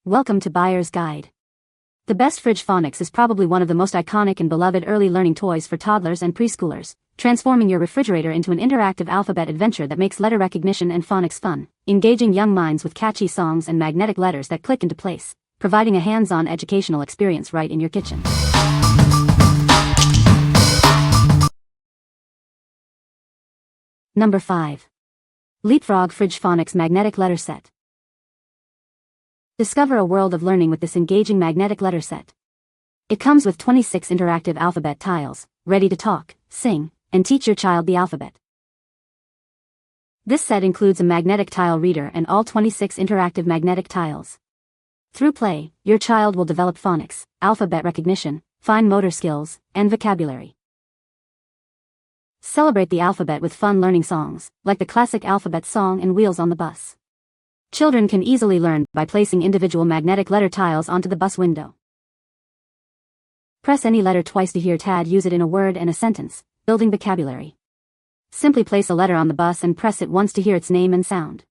Welcome to Buyer's Guide. The best Fridge Phonics is probably one of the most iconic and beloved early learning toys for toddlers and preschoolers, transforming your refrigerator into an interactive alphabet adventure that makes letter recognition and phonics fun, engaging young minds with catchy songs and magnetic letters that click into place, providing a hands-on educational experience right in your kitchen. Number 5. LeapFrog Fridge Phonics Magnetic Letter Set. Discover a world of learning with this engaging magnetic letter set. It comes with 26 interactive alphabet tiles, ready to talk, sing, and teach your child the alphabet. This set includes a magnetic tile reader and all 26 interactive magnetic tiles. Through play, your child will develop phonics, alphabet recognition, fine motor skills, and vocabulary. Celebrate the alphabet with fun learning songs, like the classic alphabet song and Wheels on the Bus. Children can easily learn by placing individual magnetic letter tiles onto the bus window. Press any letter twice to hear Tad use it in a word and a sentence, building vocabulary. Simply place a letter on the bus and press it once to hear its name and sound.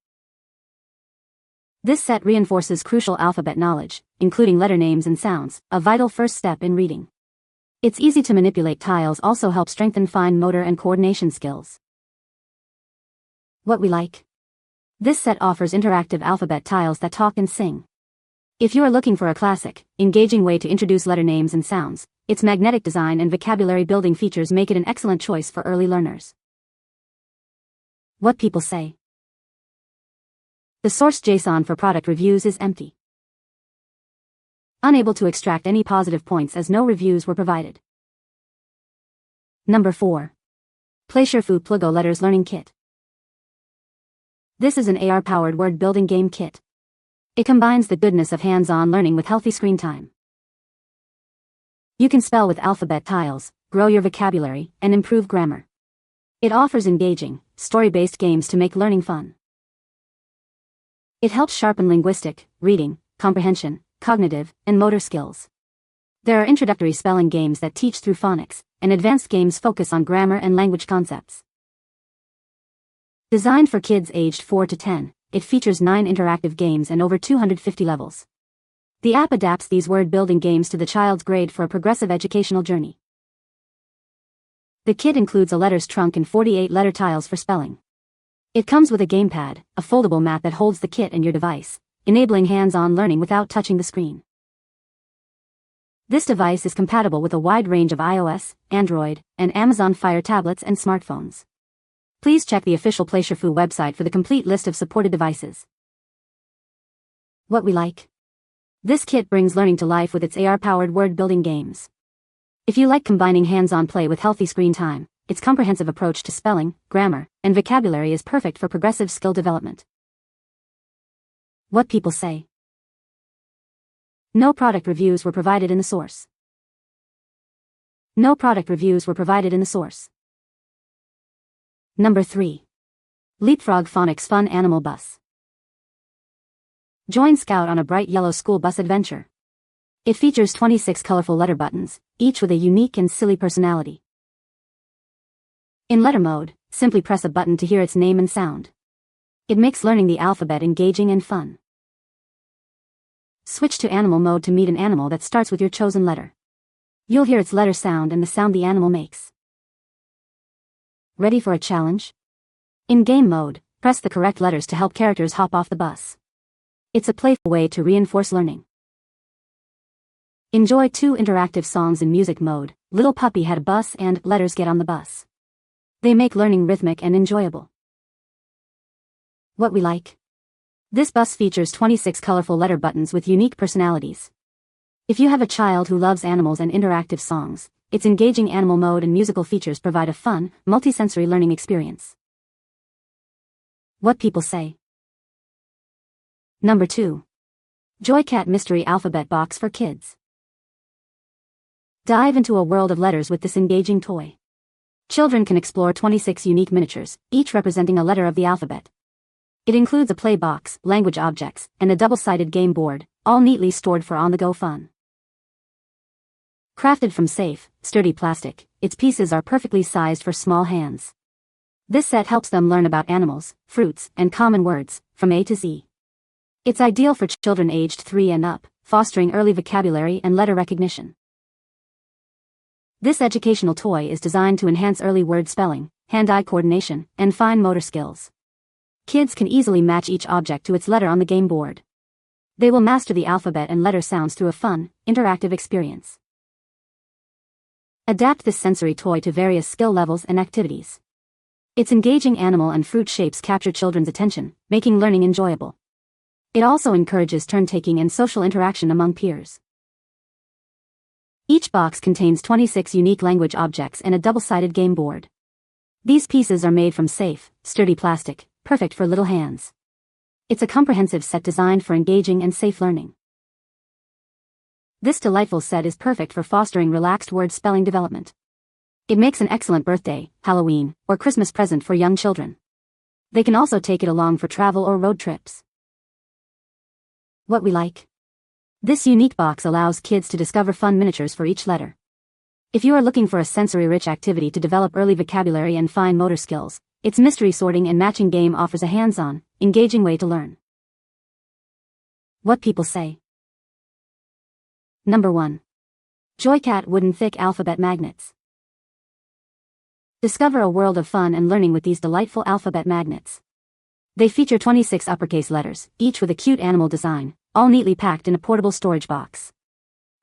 This set reinforces crucial alphabet knowledge, including letter names and sounds, a vital first step in reading. Its easy to manipulate tiles also help strengthen fine motor and coordination skills. What we like. This set offers interactive alphabet tiles that talk and sing. If you are looking for a classic, engaging way to introduce letter names and sounds, its magnetic design and vocabulary building features make it an excellent choice for early learners. What people say. The source JSON for product reviews is empty. Unable to extract any positive points as no reviews were provided. Number 4. PlayShifu Plugo Letters Learning Kit. This is an AR-powered word-building game kit. It combines the goodness of hands-on learning with healthy screen time. You can spell with alphabet tiles, grow your vocabulary, and improve grammar. It offers engaging, story-based games to make learning fun. It helps sharpen linguistic, reading, comprehension, cognitive, and motor skills. There are introductory spelling games that teach through phonics, and advanced games focus on grammar and language concepts. Designed for kids aged 4 to 10, it features 9 interactive games and over 250 levels. The app adapts these word-building games to the child's grade for a progressive educational journey. The kit includes a letters trunk and 48 letter tiles for spelling. It comes with a gamepad, a foldable mat that holds the kit and your device, enabling hands-on learning without touching the screen. This device is compatible with a wide range of iOS, Android, and Amazon Fire tablets and smartphones. Please check the official PlayShifu website for the complete list of supported devices. What we like. This kit brings learning to life with its AR-powered word-building games. If you like combining hands-on play with healthy screen time, its comprehensive approach to spelling, grammar, and vocabulary is perfect for progressive skill development. What people say. No product reviews were provided in the source. No product reviews were provided in the source. Number 3. LeapFrog Phonics Fun Animal Bus. Join Scout on a bright yellow school bus adventure. It features 26 colorful letter buttons, each with a unique and silly personality. In letter mode, simply press a button to hear its name and sound. It makes learning the alphabet engaging and fun. Switch to animal mode to meet an animal that starts with your chosen letter. You'll hear its letter sound and the sound the animal makes. Ready for a challenge? In game mode, press the correct letters to help characters hop off the bus. It's a playful way to reinforce learning. Enjoy 2 interactive songs in music mode, Little Puppy Had a Bus and Letters Get on the Bus. They make learning rhythmic and enjoyable. What we like. This bus features 26 colorful letter buttons with unique personalities. If you have a child who loves animals and interactive songs, its engaging animal mode and musical features provide a fun, multisensory learning experience. What people say. Number 2. JoyCat Mystery Alphabet Box for Kids. Dive into a world of letters with this engaging toy. Children can explore 26 unique miniatures, each representing a letter of the alphabet. It includes a play box, language objects, and a double-sided game board, all neatly stored for on-the-go fun. Crafted from safe, sturdy plastic, its pieces are perfectly sized for small hands. This set helps them learn about animals, fruits, and common words, from A to Z. It's ideal for children aged 3 and up, fostering early vocabulary and letter recognition. This educational toy is designed to enhance early word spelling, hand-eye coordination, and fine motor skills. Kids can easily match each object to its letter on the game board. They will master the alphabet and letter sounds through a fun, interactive experience. Adapt this sensory toy to various skill levels and activities. Its engaging animal and fruit shapes capture children's attention, making learning enjoyable. It also encourages turn-taking and social interaction among peers. Each box contains 26 unique language objects and a double-sided game board. These pieces are made from safe, sturdy plastic, perfect for little hands. It's a comprehensive set designed for engaging and safe learning. This delightful set is perfect for fostering relaxed word spelling development. It makes an excellent birthday, Halloween, or Christmas present for young children. They can also take it along for travel or road trips. What we like. This unique box allows kids to discover fun miniatures for each letter. If you are looking for a sensory-rich activity to develop early vocabulary and fine motor skills, its mystery sorting and matching game offers a hands-on, engaging way to learn. What people say. Number 1. JoyCat wooden thick alphabet magnets. Discover a world of fun and learning with these delightful alphabet magnets. They feature 26 uppercase letters, each with a cute animal design, all neatly packed in a portable storage box.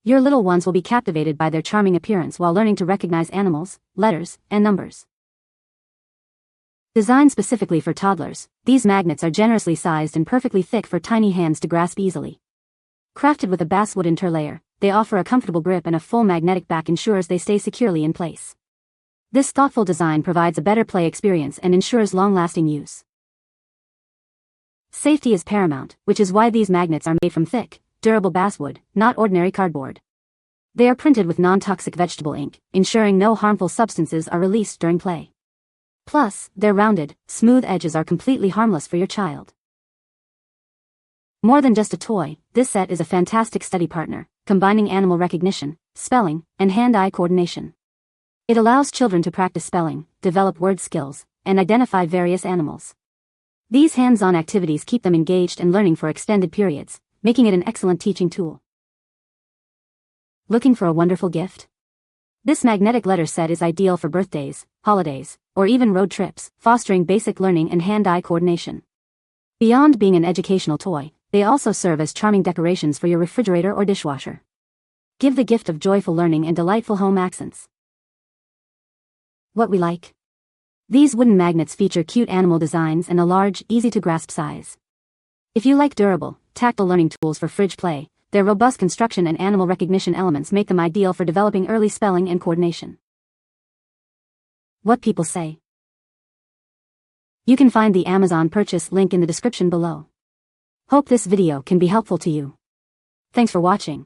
Your little ones will be captivated by their charming appearance while learning to recognize animals, letters, and numbers. Designed specifically for toddlers, these magnets are generously sized and perfectly thick for tiny hands to grasp easily. Crafted with a basswood interlayer, they offer a comfortable grip and a full magnetic back ensures they stay securely in place. This thoughtful design provides a better play experience and ensures long-lasting use. Safety is paramount, which is why these magnets are made from thick, durable basswood, not ordinary cardboard. They are printed with non-toxic vegetable ink, ensuring no harmful substances are released during play. Plus, their rounded, smooth edges are completely harmless for your child. More than just a toy, this set is a fantastic study partner, combining animal recognition, spelling, and hand-eye coordination. It allows children to practice spelling, develop word skills, and identify various animals. These hands-on activities keep them engaged and learning for extended periods, making it an excellent teaching tool. Looking for a wonderful gift? This magnetic letter set is ideal for birthdays, holidays, or even road trips, fostering basic learning and hand-eye coordination. Beyond being an educational toy, they also serve as charming decorations for your refrigerator or dishwasher. Give the gift of joyful learning and delightful home accents. What we like. These wooden magnets feature cute animal designs and a large, easy-to-grasp size. If you like durable, tactile learning tools for fridge play, their robust construction and animal recognition elements make them ideal for developing early spelling and coordination. What people say. You can find the Amazon purchase link in the description below. Hope this video can be helpful to you. Thanks for watching.